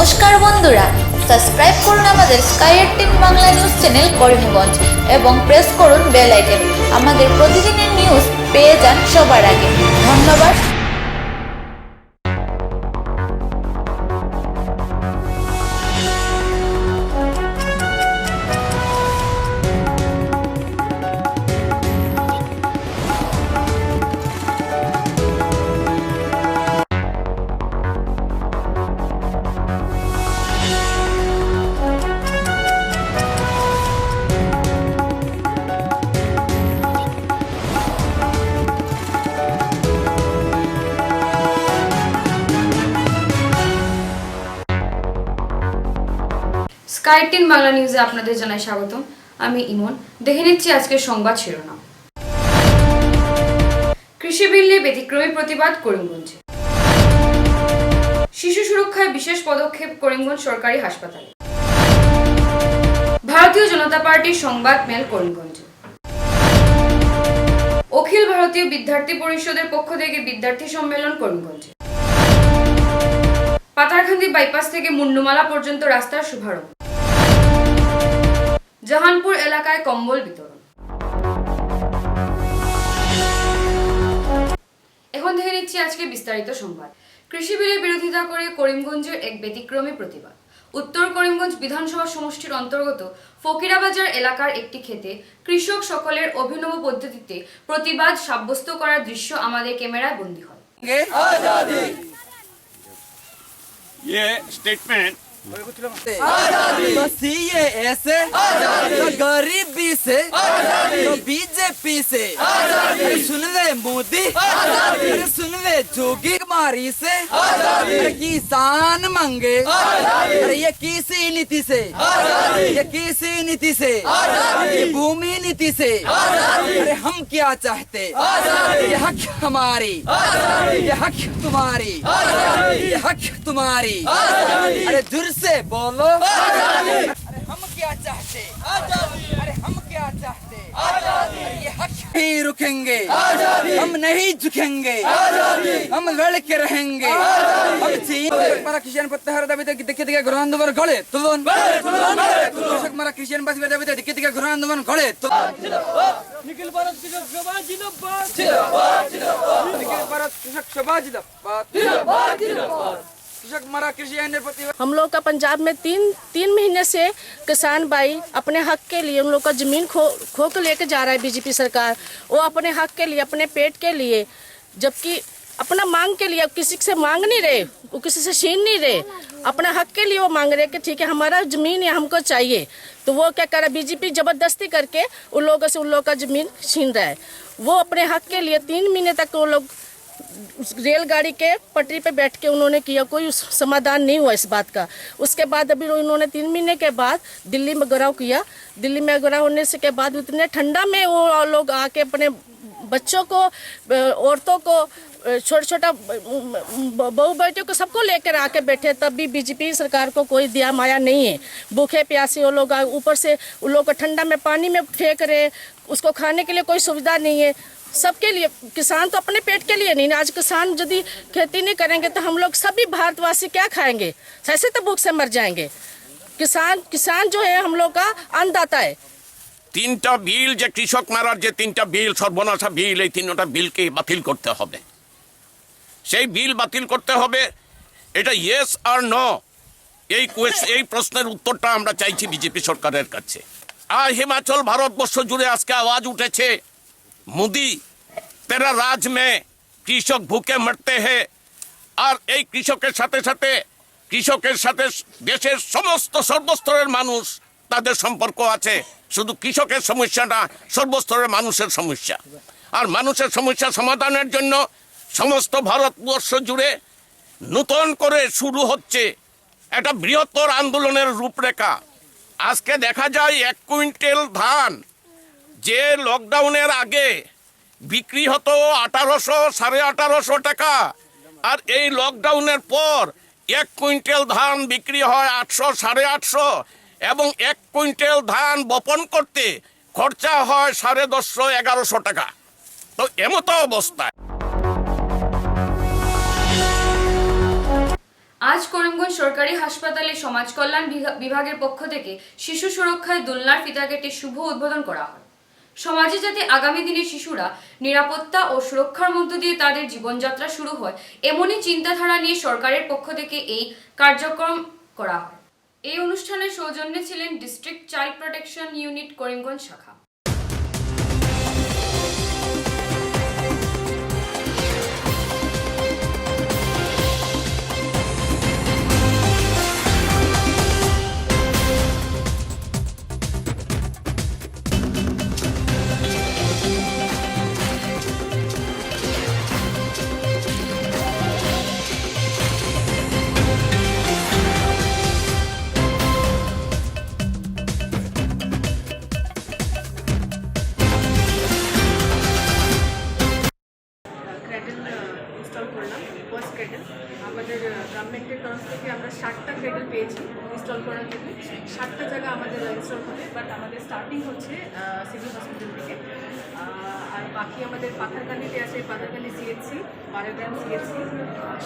নমস্কার বন্ধুরা, সাবস্ক্রাইব করুন আমাদের sky 18 Bangla news channel Karimganj এবং প্রেস করুন বেল আইকন। আমাদের প্রতিদিনের নিউজ পেয়ে যান সবার আগে। ধন্যবাদ। স্কাই 18 বাংলা নিউজে আপনাদের জানাই স্বাগতম। আমি ইমন। দেখে নিচ্ছি আজকের সংবাদ শিরোনাম। কৃষি বিল নিয়ে ব্যতিক্রমী প্রতিবাদ করিমগঞ্জে। শিশু সুরক্ষায় বিশেষ পদক্ষেপ করিমগঞ্জ সরকারি হাসপাতালে। ভারতীয় জনতা পার্টির সংবাদ মেল করিমগঞ্জে। অখিল ভারতীয় বিদ্যার্থী পরিষদের পক্ষ থেকে বিদ্যার্থী সম্মেলন করিমগঞ্জে। পাতারকান্দি বাইপাস থেকে মুন্ডুমালা পর্যন্ত রাস্তার শুভারম্ভ। জাহানপুর এলাকায় কম্বল বিতরণ। এখন দেখে নিচ্ছি আজকে বিস্তারিত সংবাদ। কৃষি বিলের বিরোধিতা করে করিমগঞ্জের এক ব্যতিক্রমী প্রতিবাদ। উত্তর করিমগঞ্জ বিধানসভা সমষ্টির অন্তর্গত ফকিরাবাজার এলাকার একটি ক্ষেতে কৃষক সকলের অভিনব পদ্ধতিতে প্রতিবাদ সাব্যস্ত করার দৃশ্য আমাদের ক্যামেরায় বন্দী হয়। ये स्टेटमेंट तो CAA तो गरीबी से तो बीजेपी से सुन ले मोदी, सुन ले जोगी कुमारी से किसान मांगे, ये किसी नीति से, ये किसी नीति से, ये भूमि नीति से, अरे हम क्या चाहते, ये हक हमारी, ये हक तुम्हारी, ये हक तुम्हारी, अरे जुर से बोलो, अरे हम क्या चाहते, अरे हम क्या चाहते, ये हक ही रुकेंगे, हम नहीं झुकेंगे, हम लड़ के रहेंगे, हम चीन मारा क्रिश्चियन पत्ते हर दाबी तक दिखे दिखे गुरु आंदोलन गले तुलन, कृषक मारा क्रिश्चियन बस में दाबी तक दिखे दिखे गुरु आंदोलन गले तो निखिल भारत कृषक सभा जिंदाबाद, निखिल भारत कृषक सभा जिंदाबाद, जिंदाबाद। हम लोग का पंजाब में तीन महीने से किसान भाई अपने हक के लिए उन लोग का जमीन खो के लेके जा रहा है बीजेपी सरकार। वो अपने हक के लिए, अपने पेट के लिए, जबकि अपना मांग के लिए किसी से मांग नहीं रहे, वो किसी से छीन नहीं रहे, अपना हक के लिए वो मांग रहे कि ठीक है हमारा जमीन है, हमको चाहिए। तो वो क्या कर रहा है, बीजेपी जबरदस्ती करके उन लोगों से उन लोगों का जमीन छीन रहा है। वो अपने हक के लिए 3 महीने तक वो लोग रेलगाड़ी के पटरी पे बैठ के उन्होंने किया, कोई समाधान नहीं हुआ इस बात का। उसके बाद अभी उन्होंने 3 महीने के बाद दिल्ली में घेराव किया। दिल्ली में घेराव होने से के बाद इतने ठंडा में वो लोग आके अपने बच्चों को, औरतों को, छोटा बहू बेटियों को सबको लेकर आके बैठे, तब भी बीजेपी सरकार को कोई दिया माया नहीं है। भूखे प्यासे वो लोग ऊपर से उन लोग को ठंडा में पानी में फेंक रहे, उसको खाने के लिए कोई सुविधा नहीं है। सबके लिए, किसान तो अपने पेट के लिए नहीं, आज किसान यदि खेती नहीं करेंगे तो हम लोग सभी भारतवासी क्या खाएंगे, ऐसे तो भूख से मर जाएंगे। किसान जो है हम लोग का अन्नदाता है। 3টা বিল যে কৃষক মারার যে 3টা বিল সর্বনাশা বিল, এই 3টা বিলকে বাতিল করতে হবে। সেই বিল বাতিল করতে হবে, এটা ইয়েস আর নো, এই প্রশ্নের উত্তরটা আমরা চাইছি বিজেপি সরকারের কাছে। আর হিমাচল ভারতবর্ষ জুড়ে আজকে আওয়াজ উঠেছে, মোদি तेरा राज में কৃষক ভুকে মরতে हैं। আর এই কৃষকের সাথে দেশের সমস্ত সর্বস্তরের মানুষ তাদের সম্পর্ক আছে। শুধু কৃষকের সমস্যা না, সর্বস্তরের মানুষের সমস্যা। আর মানুষের সমস্যা সমাধানের জন্য সমস্ত ভারতবর্ষ জুড়ে নতুন করে শুরু হচ্ছে একটা বৃহত্তর আন্দোলনের রূপরেখা। আজকে দেখা যায় 1 কুইন্টাল ধান যে লকডাউনের আগে বিক্রি হতো 1800 1850 টাকা, আর এই লকডাউনের পর 1 কুইন্টাল ধান বিক্রি হয় 800 850, এবং 1 কুইন্টাল ধান বপন করতে খরচা হয় 1050 1100 টাকা। তো এমতো অবস্থায় আজ করিমগঞ্জ সরকারি হাসপাতালে সমাজ কল্যাণ বিভাগের পক্ষ থেকে শিশু সুরক্ষায় দোলনার ফিতা কেটে শুভ উদ্বোধন করা হয়। সমাজে যাতে আগামী দিনে শিশুরা নিরাপত্তা ও সুরক্ষার মধ্য দিয়ে তাদের জীবনযাত্রা শুরু হয় এমনই চিন্তাধারা নিয়ে সরকারের পক্ষ থেকে এই কার্যক্রম করা হয়। এই অনুষ্ঠানের সৌজন্যে ছিলেন district child protection unit Karimganj শাখা। ক্রেডেল ইনস্টল করলাম। ফার্স্ট ক্রেডেল আমাদের গভর্নমেন্টের তরফ থেকে আমরা 60টা ক্রেডেল পেয়েছি ইনস্টল করার জন্য। 60টা জায়গা আমাদের ইনস্টল হবে, বাট আমাদের স্টার্টিং হচ্ছে সিভিল হসপিটাল থেকে। আর বাকি আমাদের পাথারকান্দিতে আছে, পাথারকান্দি সিএইচসি, বারাগ্রাম সিএইচসি,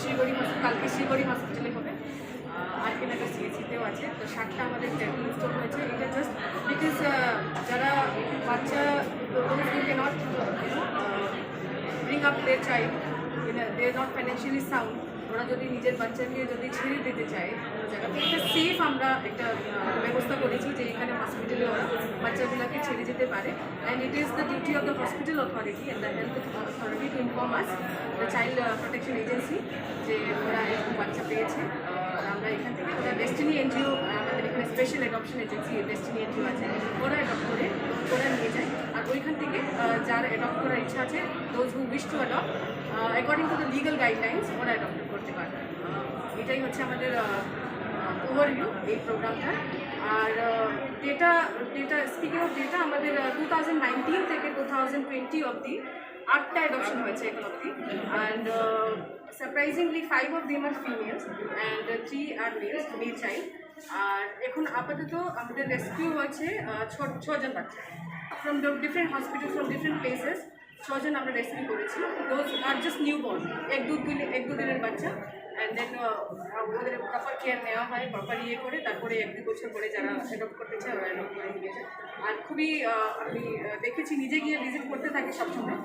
শ্রীগড়ি কালকে শ্রীগড়ি হসপিটালে হবে, আরকেনগর সিএইচসিতেও আছে। তো 60টা আমাদের ক্রেডেল ইনস্টল হয়েছে। এটা জাস্ট বিকজ যারা বাচ্চা cannot bring up their child, they are not financially sound, ওরা যদি নিজের বাচ্চাকে যদি ছেড়ে দিতে চায় কোনো জায়গাতে, একটা সেফ আমরা একটা ব্যবস্থা করেছি যে এখানে হসপিটালে ওরা বাচ্চাগুলোকে ছেড়ে যেতে পারে। And it is the duty of the hospital authority and the health authority to inform us the child protection agency যে ওরা এরকম বাচ্চা পেয়েছে। আমরা এখান থেকে ওরা ডেস্টিনি এনজিও, আমাদের এখানে special adoption agency destiny NGO আছে, ওরা অ্যাডপ্ট করে ওরা নিয়ে যায়। আর ওইখান থেকে যার অ্যাডপ্ট করার ইচ্ছা আছে, those who wish to adopt according to the legal guidelines ওরা অ্যাডপ্ট করতে পারবে। এটাই হচ্ছে আমাদের ওভারভিউ এই প্রোগ্রামটা। আর ডেটা স্পিকিং অফ ডেটা, আমাদের 2019 থেকে 2020 অবধি 8টা অ্যাডপশন হয়েছে এখন অবধি। And surprisingly 5 of them are females and 3 are males, male child. আর এখন আপাতত আমাদের রেস্কিউ হয়েছে 6জন বাচ্চা from different hospital, from different places. 6জন আমরা রেস্কিউ করেছি। Those are just new born, এক দু দিনের বাচ্চা। অ্যান্ড দেন ওদের প্রপার কেয়ার নেওয়া হয়, প্রপার ইয়ে করে তারপরে 1-2 বছর পরে যারা অ্যাডপ্ট করতে চায় ওরা অ্যাডপ্ট করে নিয়ে যায়। আর খুবই আমি দেখেছি, নিজে গিয়ে ভিজিট করতে থাকি সবসময়।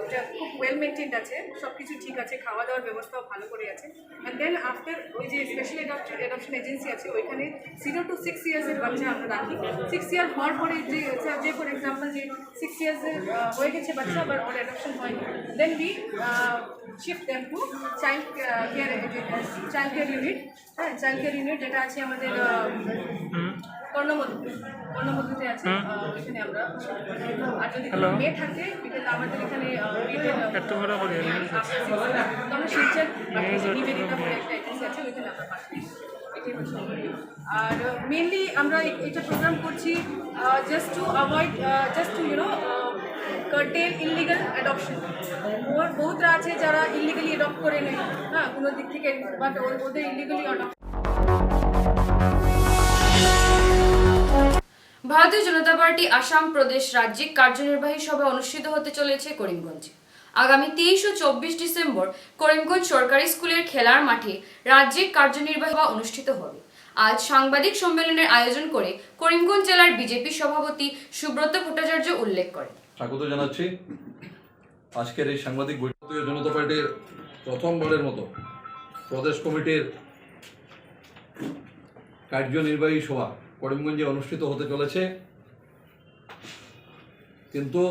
ওটা খুব ওয়েল মেনটেন্ড আছে, সব কিছু ঠিক আছে, খাওয়া দাওয়ার ব্যবস্থাও ভালো করে আছে। অ্যান্ড দেন আফটার ওই যে স্পেশাল অ্যাডপশন এজেন্সি আছে, ওইখানে 0 to 6 ইয়ার্সের বাচ্চা আমরা রাখি। 6 ইয়ার হওয়ার পরে যে ফর এক্সাম্পল যে 6 ইয়ার্সের হয়ে গেছে বাচ্চা, আবার ওর অ্যাডপশন হয়নি, then we shift them to child care unit. হ্যাঁ, চাইল্ড কেয়ার ইউনিট যেটা আছে আমাদের কর্ণমধ্যে আছে, ওইখানে আমরা। আর যদি মেয়ে থাকে, বিকজ আমাদের এখানে আমরা শিলচর নিবেদিতা বলে একটা এজেন্সি আছে, ওইখানে আমরা পাঠাই। এটাই হচ্ছে। আর মেনলি আমরা এটা প্রোগ্রাম করছি just to avoid, just to curtail illegal adoption. বহুতরা আছে যারা ইলিগালি অ্যাডপ্ট করে নেয়, হ্যাঁ, কোনো দিক থেকে, বাট ওদের ইলিগালি অ্যাডপ্ট। ভারতীয় জনতা পার্টি আসাম প্রদেশ রাজ্যিক কার্যনির্বাহী সভা অনুষ্ঠিত হতে চলেছে করিমগঞ্জে। আগামী 23 ও 24 ডিসেম্বর করিমগঞ্জ সরকারি স্কুলের খেলার মাঠে রাজ্যিক কার্যনির্বাহী সভা অনুষ্ঠিত হবে। আজ সাংবাদিক সম্মেলনের আয়োজন করে করিমগঞ্জ জেলার বিজেপি সভাপতি সুব্রত ভট্টাচার্য উল্লেখ করেন। স্বাগত জানাচ্ছি আজকের এই সাংবাদিক বৈঠক। ভারতীয় জনতা পার্টির প্রথমবারের মতো প্রদেশ কমিটির কার্যনির্বাহী সভা করিমগঞ্জে অনুষ্ঠিত হতে চলেছে, কিন্তু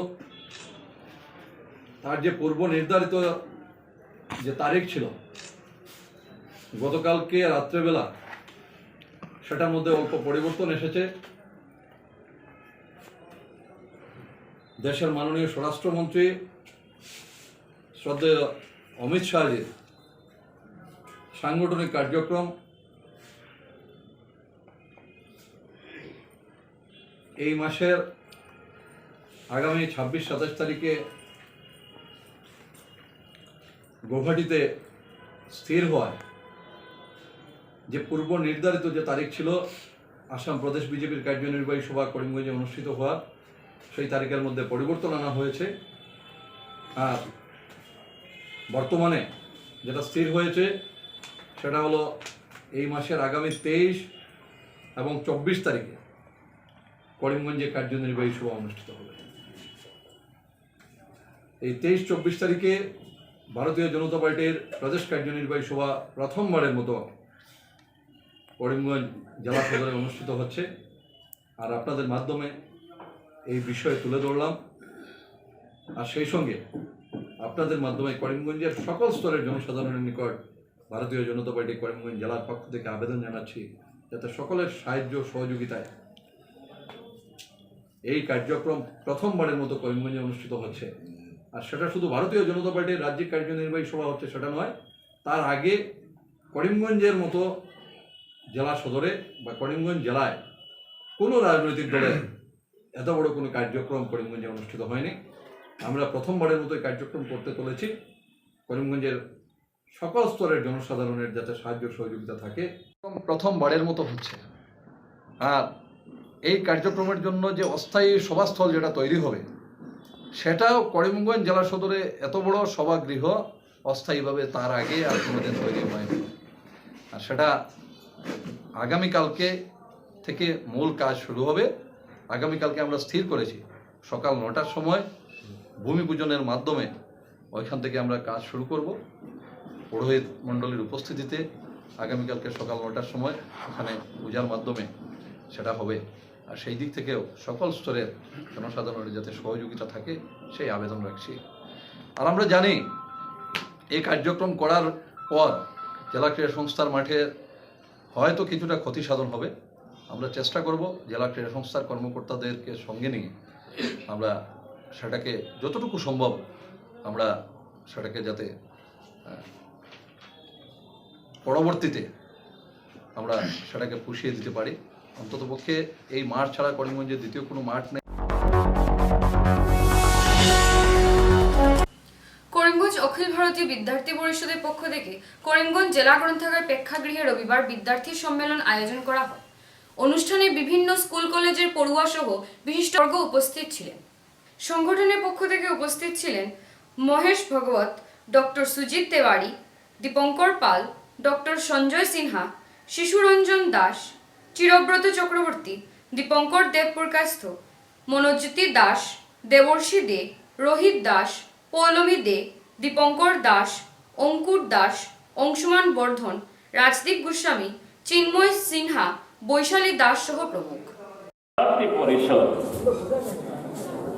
তার যে পূর্ব নির্ধারিত যে তারিখ ছিল গতকালকে রাত্রেবেলা, সেটার মধ্যে অল্প পরিবর্তন এসেছে। দেশের মাননীয় স্বরাষ্ট্রমন্ত্রী শ্রদ্ধেয় অমিত শাহজির সাংগঠনিক কার্যক্রম এই মাসের আগামী 26-27 তারিখে গৌহাটিতে স্থির হওয়ায় যে পূর্ব নির্ধারিত যে তারিখ ছিল আসাম প্রদেশ বিজেপির কার্যনির্বাহী সভা করিমগঞ্জে অনুষ্ঠিত হওয়া, সেই তারিখের মধ্যে পরিবর্তন আনা হয়েছে। আর বর্তমানে যেটা স্থির হয়েছে সেটা হলো এই মাসের আগামী 23 এবং 24 তারিখে করিমগঞ্জে কার্যনির্বাহী সভা অনুষ্ঠিত হবে। এই 23-24 তারিখে ভারতীয় জনতা পার্টির প্রদেশ কার্যনির্বাহী সভা প্রথমবারের মতো করিমগঞ্জ জেলা সদরে অনুষ্ঠিত হচ্ছে। আর আপনাদের মাধ্যমে এই বিষয়ে তুলে ধরলাম। আর সেই সঙ্গে আপনাদের মাধ্যমে করিমগঞ্জের সকল স্তরের জনসাধারণের নিকট ভারতীয় জনতা পার্টি করিমগঞ্জ জেলার পক্ষ থেকে আবেদন জানাচ্ছি, যাতে সকলের সাহায্য সহযোগিতায় এই কার্যক্রম প্রথমবারের মতো করিমগঞ্জে অনুষ্ঠিত হচ্ছে। আর সেটা শুধু ভারতীয় জনতা পার্টির রাজ্যিক কার্যনির্বাহী সভা হচ্ছে সেটা নয়, তার আগে করিমগঞ্জের মতো জেলা সদরে বা করিমগঞ্জ জেলায় কোনো রাজনৈতিক দলের এত বড় কোনো কার্যক্রম করিমগঞ্জে অনুষ্ঠিত হয়নি। আমরা প্রথমবারের মতো এই কার্যক্রম করতে চলেছি। করিমগঞ্জের সকল স্তরের জনসাধারণের যাতে সাহায্য সহযোগিতা থাকে, প্রথমবারের মতো হচ্ছে। আর এই কার্যক্রমের জন্য যে অস্থায়ী সভাস্থল যেটা তৈরি হবে, সেটাও করিমগঞ্জ জেলা সদরে এত বড় সভাগৃহ অস্থায়ীভাবে তার আগে আর কোনোদিন তৈরি হয়নি। আর সেটা আগামীকালকে থেকে মূল কাজ শুরু হবে। আগামীকালকে আমরা স্থির করেছি সকাল 9টার সময় ভূমি পূজনের মাধ্যমে ওইখান থেকে আমরা কাজ শুরু করব। পুরোহিত মণ্ডলীর উপস্থিতিতে আগামীকালকে সকাল 9টার সময় ওখানে পূজার মাধ্যমে সেটা হবে। আর সেই দিক থেকেও সকল স্তরের জনসাধারণের যাতে সহযোগিতা থাকে সেই আবেদন রাখছি। আর আমরা জানি এই কার্যক্রম করার পর জেলা ক্রীড়া সংস্থার মাঠে হয়তো কিছুটা ক্ষতি সাধন হবে। আমরা চেষ্টা করব জেলা ক্রীড়া সংস্থার কর্মকর্তাদেরকে সঙ্গে নিয়ে আমরা সেটাকে যতটুকু সম্ভব আমরা সেটাকে যাতে পরবর্তীতে আমরা সেটাকে পুষিয়ে দিতে পারি। অন্ততপক্ষে এই মাঠ ছাড়া করিমগঞ্জে দ্বিতীয় কোনো মাঠ নেই। করিমগঞ্জ অখিল ভারতীয় বিদ্যার্থী পরিষদের পক্ষ থেকে করিমগঞ্জ জেলা গ্রন্থাগার প্রেক্ষাগৃহে রবিবার বিদ্যার্থী সম্মেলন আয়োজন করা হয়। অনুষ্ঠানে বিভিন্ন স্কুল কলেজের পড়ুয়া সহ বিশিষ্টবর্গ উপস্থিত ছিলেন। সংগঠনের পক্ষ থেকে উপস্থিত ছিলেন মহেশ ভগবত, ডক্টর সুজিত তেওয়ারি, দীপঙ্কর পাল, ডক্টর সঞ্জয় সিনহা, শিশুরঞ্জন দাস, চিরব্রত চক্রবর্তী, দীপঙ্কর দেবপ্রকাশস্থ, মনোজ্যোতি দাস, দেবর্ষী দে, রোহিত দাস, পৌলমী দে, দীপঙ্কর দাস, অঙ্কুর দাস, অংশুমান বর্ধন, রাজদীপ গোস্বামী, চিন্ময় সিনহা, বৈশালী দাস সহ প্রমুখ।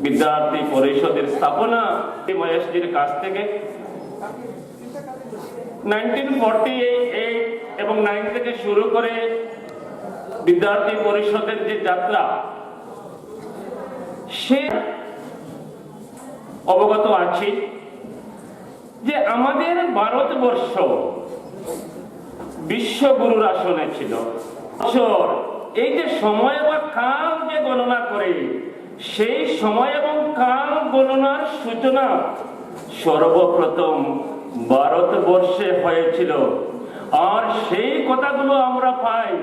বিদ্যার্থী পরিষদের স্থাপনা মহেশজির কাছ থেকে 1948 এবং 9 থেকে শুরু করে বিদ্যার্থী পরিষদের যে যাত্রা, সে অবগত আছি যে আমাদের ভারতবর্ষ বিশ্বগুরুর আসনে ছিল। এই যে সময় বা কাল যে গণনা করে, সেই সময় এবং কাল গণনার সূচনা সর্বপ্রথম ভারতবর্ষে হয়েছিল। আর সেই কথাগুলো আমরা পাই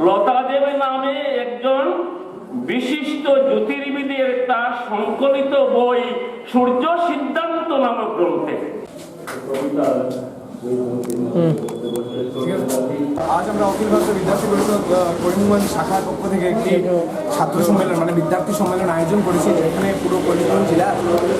লতাদেব নামে একজন বিশিষ্ট জ্যোতির্বিদের তার সংকলিত বই সূর্য সিদ্ধান্ত নামক গ্রন্থে। আজ আমরা অখিল ভারতীয় বিদ্যার্থী পরিষদ করিমগঞ্জ শাখার পক্ষ থেকে একটি ছাত্র সম্মেলন মানে বিদ্যার্থী সম্মেলন আয়োজন করেছি, যেখানে পুরো করিমগঞ্জ জেলা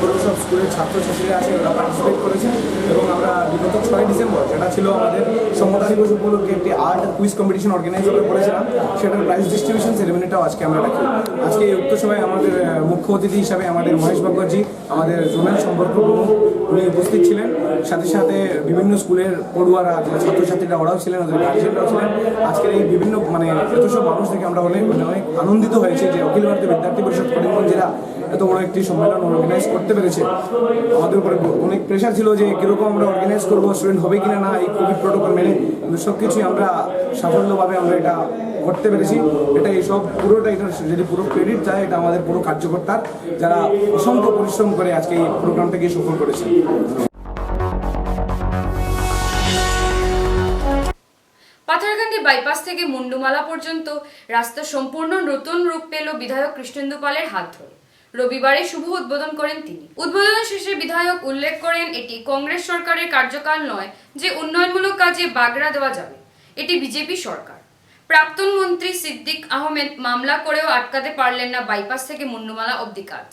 পুরো সব স্কুলের ছাত্রছাত্রীরা আছে, ওরা পার্টিসিপেট করেছে। এবং আমরা বিগত 6 ডিসেম্বর, যেটা ছিল আমাদের সমতা দিবস উপলক্ষে, একটি আর্ট কুইজ কম্পিটিশন অর্গানাইজ করেছিলাম। সেটার প্রাইজ ডিস্ট্রিবিউশন সেরেমনিটাও আজকে আমরা রাখি। আজকে এই উক্ত সময় আমাদের মুখ্য অতিথি হিসাবে আমাদের মহেশ ভগবতজি, আমাদের জোনাল সম্পর্ক প্রমুখ, উনি উপস্থিত ছিলেন। সাথে সাথে বিভিন্ন স্কুলের পড়ুয়ারা, ছাত্রছাত্রীরা, ওরাও ছিলেন, ওদের গার্জিয়ানরাও ছিলেন। আজকের এই বিভিন্ন এত সব মানুষ থেকে আমরা অনেক আনন্দিত হয়েছি যে অখিল ভারতীয় বিদ্যার্থী পরিষদ করিমগঞ্জ জেলা এত বড় একটি সম্মেলন অর্গানাইজ করতে পেরেছে। আমাদের উপরে অনেক প্রেশার ছিল যে কীরকম আমরা অর্গানাইজ করবো, স্টুডেন্ট হবে কিনা না, এই কোভিড প্রোটোকল মেনে। কিন্তু সব কিছুই আমরা সাফল্যভাবে আমরা এটা করতে পেরেছি। এটা এইসব পুরোটা, এটা যদি পুরো ক্রেডিট যায়, এটা আমাদের পুরো কার্যকর্তার, যারা অসংখ্য পরিশ্রম করে আজকে এই প্রোগ্রামটাকে সফল করেছে। পাথারকান্দি বাইপাস থেকে মুন্ডুমালা পর্যন্ত রাস্তা সম্পূর্ণ নতুন রূপ পেল বিধায়ক কৃষ্ণেন্দু পালের হাত ধরে। রবিবারে শুভ উদ্বোধন করেন তিনি। উদ্বোধন শেষে বিধায়ক উল্লেখ করেন, এটি কংগ্রেস সরকারের কার্যকাল নয় যে উন্নয়নমূলক কাজে বাগড়া দেওয়া যাবে। এটি বিজেপি সরকার। প্রাক্তন মন্ত্রী সিদ্দিক আহমেদ মামলা করেও আটকাতে পারলেন না বাইপাস থেকে মুন্ডমালা অবধি কাজ।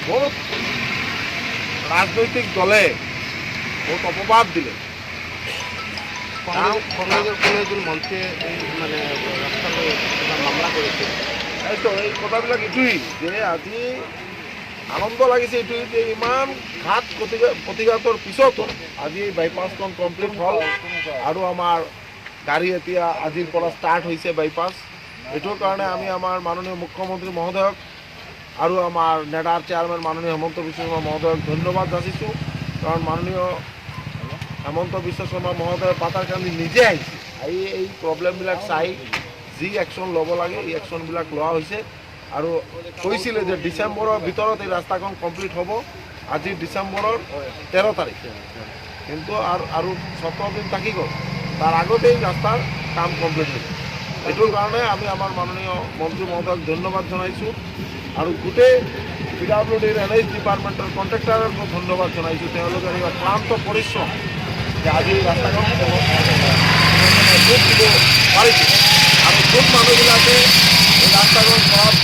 বহুত রাজনৈতিক দলে বহুত অপবাদ দিলে কংগ্রেসের কোনো একজন মঞ্চে এই মানে রাস্তালৈ মামলা কৰিছে। এইটো এই কথাবিলাক এইটোৱেই যে আজি আনন্দ লাগিছে এইটোৱেই যে ইমান ঘাট প্ৰতিঘাতৰ পিছতো আজি এই বাইপাছখন কমপ্লিট হ'ল আৰু আমাৰ গাড়ী এতিয়া আজিৰ পৰা ষ্টাৰ্ট হৈছে বাইপাছ। এইটোৰ কাৰণে আমি আমাৰ মাননীয় মুখ্যমন্ত্ৰী মহোদয়ক আৰু আমাৰ নেডাৰ চেয়াৰমেন মাননীয় হেমন্ত বিশ্ব শৰ্মা মহোদয়ক ধন্যবাদ যাচিছোঁ। কাৰণ মাননীয় হেমন্ত বিশ্ব শৰ্মা মহোদয়ে পাতাৰকান্দি নিজে আহিছে, আহি এই প্ৰব্লেমবিলাক চাই যি একশ্যন ল'ব লাগে এই একশ্যনবিলাক লোৱা হৈছে আৰু কৈছিলে যে ডিচেম্বৰৰ ভিতৰত এই ৰাস্তাখন কমপ্লিট হ'ব। আজি ডিচেম্বৰৰ 13 তাৰিখ, কিন্তু আৰু 17 দিন থাকি গ'ল, তাৰ আগতেই ৰাস্তাৰ কাম কমপ্লিট হৈছে। এইটোৰ কাৰণে আমি আমাৰ মাননীয় মন্ত্ৰী মহোদয়ক ধন্যবাদ জনাইছোঁ আৰু গোটেই PWDৰ NH ডিপাৰ্টমেণ্টৰ কণ্ট্ৰেক্টাৰকো ধন্যবাদ জনাইছোঁ। তেওঁলোকে ক্লান্ত পৰিশ্ৰম যে আজি এই ৰাস্তাখন দুখ দিব পাৰিছে আৰু য'ত মানুহবিলাকে এই ৰাস্তাখন কৰাত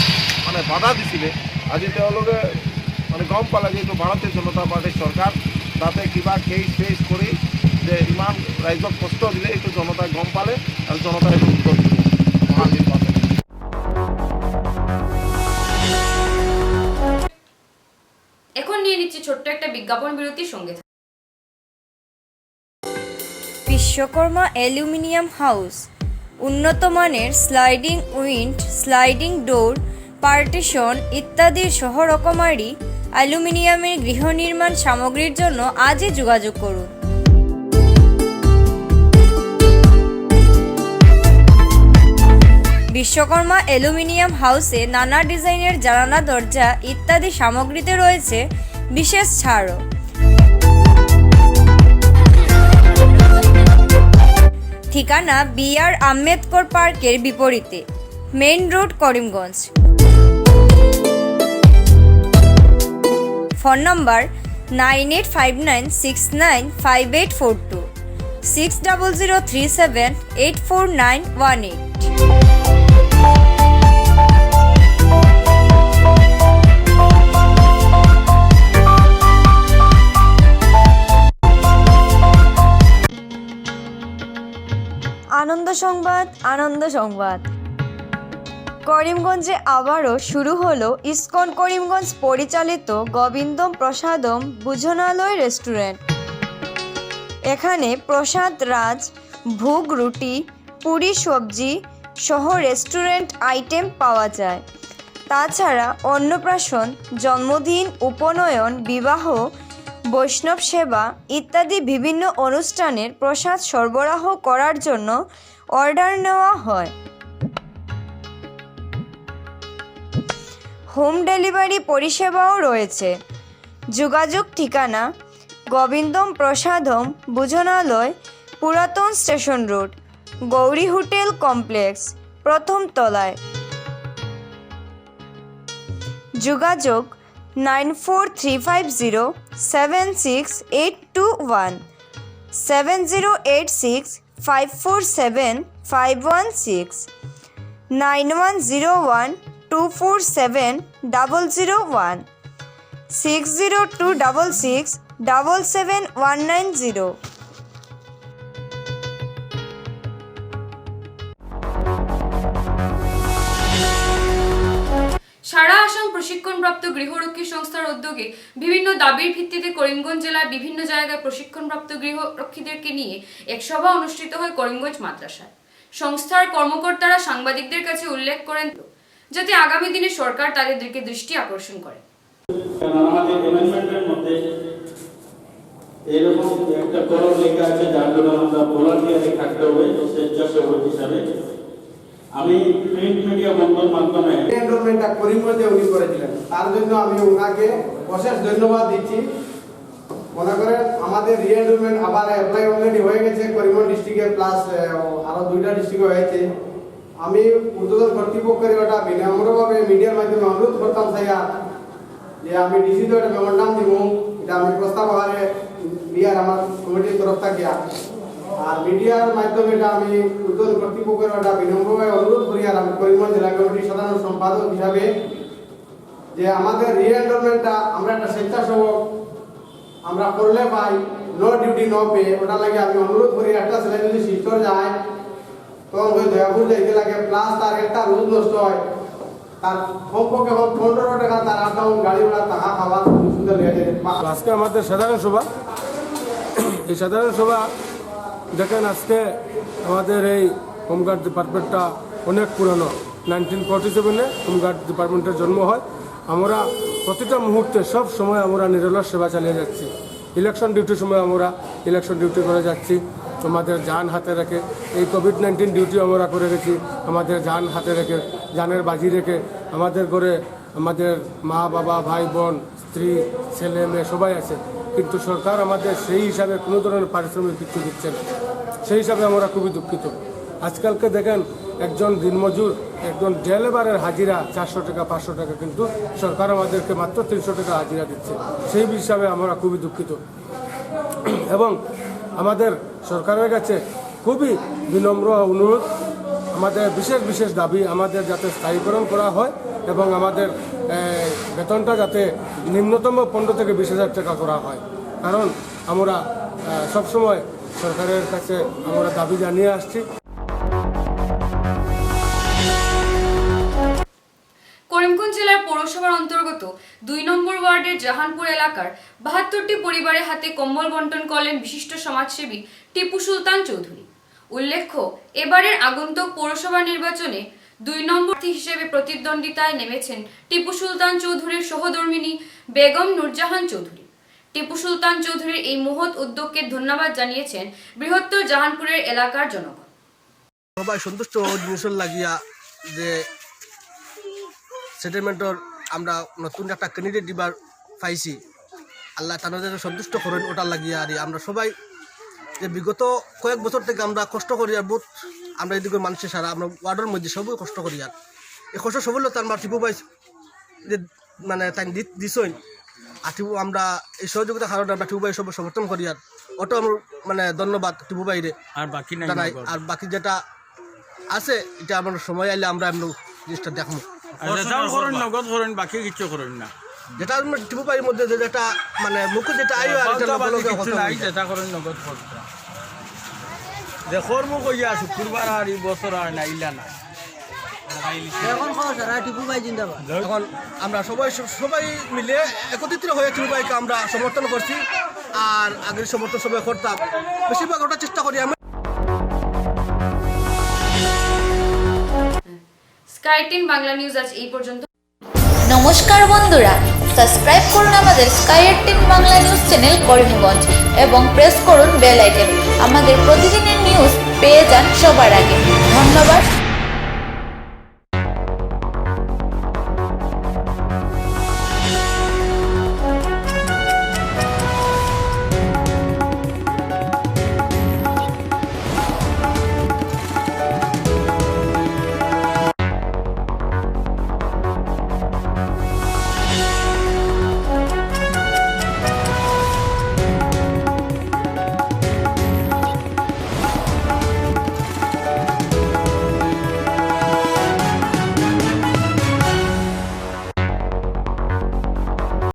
মানে বাধা দিছিলে, আজি তেওঁলোকে মানে গম পালে যে এইটো ভাৰতীয় জনতা পাৰ্টীৰ চৰকাৰ, তাতে কিবা কেছ কৰি যে ইমান ৰাইজক কষ্ট দিলে এইটো জনতাই গম পালে আৰু জনতাই এইটো উত্তৰ দিব মহানিৰ্বাচন। এখন নিয়ে নিচ্ছি ছোট্ট একটা বিজ্ঞাপন বিরতির সঙ্গে। বিশ্বকর্মা অ্যালুমিনিয়াম হাউস উন্নত মানের sliding wind, sliding door, partition ইত্যাদির সহ রকমারি অ্যালুমিনিয়ামের গৃহ নির্মাণ সামগ্রীর জন্য আজই যোগাযোগ করুন। বিশ্বকর্মা অ্যালুমিনিয়াম হাউসে নানা ডিজাইনের জানালা, দরজা ইত্যাদি সামগ্রীতে রয়েছে বিশেষ ছাড়ও। ঠিকানা BR আম্বেদকর পার্কের বিপরীতে, মেইন রোড, করিমগঞ্জ। ফোন নম্বর 9859695842, 6003784918। আনন্দ সংবাদ, আনন্দ সংবাদ। করিমগঞ্জে আবারও শুরু হলো ইসকন করিমগঞ্জ পরিচালিত গোবিন্দম প্রসাদম ভোজনালয় রেস্টুরেন্ট। এখানে প্রসাদ রাজ, ভোগ রুটি, পুরি সবজি সহ রেস্টুরেন্ট আইটেম পাওয়া যায়। তাছাড়া অন্নপ্রাশন, জন্মদিন, উপনয়ন, বিবাহ, বৈষ্ণব সেবা ইত্যাদি বিভিন্ন অনুষ্ঠানের প্রসাদ সরবরাহ করার জন্য অর্ডার নেওয়া হয়। হোম ডেলিভারি পরিষেবাও রয়েছে। যোগাযোগ ঠিকানা গোবিন্দম প্রসাদম ভোজনালয়, পুরাতন station road, Gauri hotel complex, প্রথম তলায়। যোগাযোগ 9435076821, 7086547516, 9101247001, 60266 777190। সারা আসাম প্রশিক্ষণপ্রাপ্ত গৃহরক্ষী সংস্থার উদ্যোগে বিভিন্ন দাবির ভিত্তিতে করিমগঞ্জ জেলার বিভিন্ন জায়গায় প্রশিক্ষণপ্রাপ্ত গৃহরক্ষীদেরকে নিয়ে এক সভা অনুষ্ঠিত হয় করিমগঞ্জ মাদ্রাসায়। সংস্থার কর্মকর্তারা সাংবাদিকদের কাছে উল্লেখ করেন যাতে আগামী দিনে সরকার তাদের দিকে দৃষ্টি আকর্ষণ করে। আমাদের অ্যামেন্ডমেন্টের মধ্যে এরকম একটা কলম লেখা আছে যার জন্য আমরা ভলান্টিয়ারে থাকতে হবে স্বেচ্ছাসেবক হিসাবে। আমি প্রিন্ট মিডিয়া বন্ধুর মাধ্যমে এনরোলমেন্টটা করিমগঞ্জে উনি করেছিলেন, তার জন্য আমি ওনাকে অশেষ ধন্যবাদ দিচ্ছি। মনে করেন আমাদের রিএনরোলমেন্ট আবার অ্যাপ্লাই অলরেডি হয়ে গেছে করিমগঞ্জ ডিস্ট্রিক্টে, প্লাস আরো 2টা ডিস্ট্রিক্টে হয়েছে। আমি ঊর্ধ্বতন কর্তৃপক্ষের ওটা বিনম্রভাবে মিডিয়ার মাধ্যমে অনুরোধ করতাম স্যার যে আমি ডিসিতে একটা মেমোরান্ডাম দিব, এটা আমি প্রস্তাব আকারে দিয়ার আমার কমিটির তরফ থেকে। আর মিডিয়ার মাধ্যমে এটা আমি ঊর্ধ্বতন কর্তৃপক্ষের ওটা বিনম্রভাবে অনুরোধ করি। আর আমি করিমগঞ্জ জেলা কমিটির সাধারণ সম্পাদক হিসাবে যে আমাদের রিএনরোলমেন্টটা আমরা একটা স্বেচ্ছাসেবক আমরা করলে পাই, নো ডিউটি নো পে, ওটা লাগে আমি অনুরোধ করি। একটা ছেলে যদি শিষ্টর যায় তখন ওই দয়াপুর যাইতে লাগে, প্লাস তার একটা রোজ নষ্ট হয়, তার কমপক্ষে 15 টাকা তার আপ ডাউন গাড়ি ভাড়া টাকা খাওয়া সুন্দর লেগে যায়। আজকে আমাদের সাধারণ সভা, এই সাধারণ সভা দেখেন আজকে আমাদের এই হোমগার্ড ডিপার্টমেন্টটা অনেক পুরনো। 1947-এ হোমগার্ড ডিপার্টমেন্টের জন্ম হয়। আমরা প্রতিটা মুহূর্তে সব সময় আমরা নিরলস সেবা চালিয়ে যাচ্ছি। ইলেকশন ডিউটির সময় আমরা ইলেকশন ডিউটি করে যাচ্ছি আমাদের জান হাতে রেখে। এই কোভিড-19 ডিউটি আমরা করে গেছি আমাদের জান হাতে রেখে, জানের বাজি রেখে। আমাদের ঘরে আমাদের মা বাবা ভাই বোন স্ত্রী ছেলে মেয়ে সবাই আছে, কিন্তু সরকার আমাদের সেই হিসাবে কোনো ধরনের পারিশ্রমিক কিছু দিচ্ছে না। সেই হিসাবে আমরা খুবই দুঃখিত। আজকালকে দেখেন একজন দিনমজুর, একজন ডে লেবারের হাজিরা 400 টাকা 500 টাকা, কিন্তু সরকার আমাদেরকে মাত্র 300 টাকা হাজিরা দিচ্ছে। সেই হিসাবে আমরা খুবই দুঃখিত এবং আমাদের সরকারের কাছে খুবই বিনম্র অনুরোধ, আমাদের বিশেষ বিশেষ দাবি আমাদের যাতে স্থায়ীকরণ করা হয় এবং আমাদের বেতনটা যাতে নিম্নতম 15 থেকে 20,000 টাকা করা হয়। কারণ আমরা সবসময় সরকারের কাছে আমরা দাবি জানিয়ে আসছি। করিমগঞ্জ জেলার পৌরসভার অন্তর্গত 2 নম্বর ওয়ার্ডের জাহানপুর এলাকার 72টি পরিবারের হাতে কম্বল বন্টন করলেন বিশিষ্ট সমাজসেবী টিপু সুলতান চৌধুরী। উল্লেখ্য, এবারের আগন্তুক পৌরসভা নির্বাচনে 2 নম্বর হিসেবে প্রতিদ্বন্দ্বিতায় নেমেছেন টিপু সুলতান চৌধুরীর সহধর্মিণী বেগম নুরজাহান চৌধুরী। টিপু সুলতান চৌধুরীর এই মহৎ উদ্যোগকে ধন্যবাদ জানিয়েছেন বৃহত্তর জাহানপুরের এলাকার জনগণ। সবাই সন্তুষ্ট জিনিসের লাগিয়া যে সেটেলমেন্টর আমরা নতুন একটা ক্যান্ডিডেট দিবার পাইছি, আল্লাহ তাদের সন্তুষ্ট করেন ওটার লাগিয়া। আর আমরা সবাই যে বিগত কয়েক বছর থেকে আমরা কষ্ট করি, আর বহুত আমরা এদিকে মানুষের সারা আমরা ওয়ার্ডের মধ্যে সবই কষ্ট করি। আর এই কষ্ট সফলতা আমরা টিপু ভাই যে মানে তাই দিছই, আর টিপু আমরা এই সহযোগিতার কারণে আমরা টিপু ভাই সব সমর্থন করি। আর ওটা আমার মানে ধন্যবাদ টিপু ভাইরে। আর বাকি জানাই, আর বাকি যেটা আছে এটা আমার সময় আইলে আমরা এমন জিনিসটা দেখবো। নগদ করেন, বাকি কিছু করেন না। যেটা টিপু ভাইয়ের মধ্যে যেটা মানে মুখে যেটা আইও আর এটা নাই, যেটা করেন নগদ করতে। যে কর্ম কইয়া শুক্রবার আর এই বছর আর না ইলা না। এখন আমরা সবাই মিলে একত্রিত হয়ে টিপু ভাইকে আমরা সমর্থন করছি। আর আগের সমর্থন সবাই করতাম, বেশিরভাগ ওটা চেষ্টা করি আমি। স্কাই 10 বাংলা নিউজ আজ এই পর্যন্ত। নমস্কার বন্ধুরা, সাবস্ক্রাইব করুন আমাদের sky 10 Bangla news channel Karimganj এবং প্রেস করুন বেল আইকন। আমাদের প্রতিদিনের নিউজ পেয়ে যান সবার আগে। ধন্যবাদ।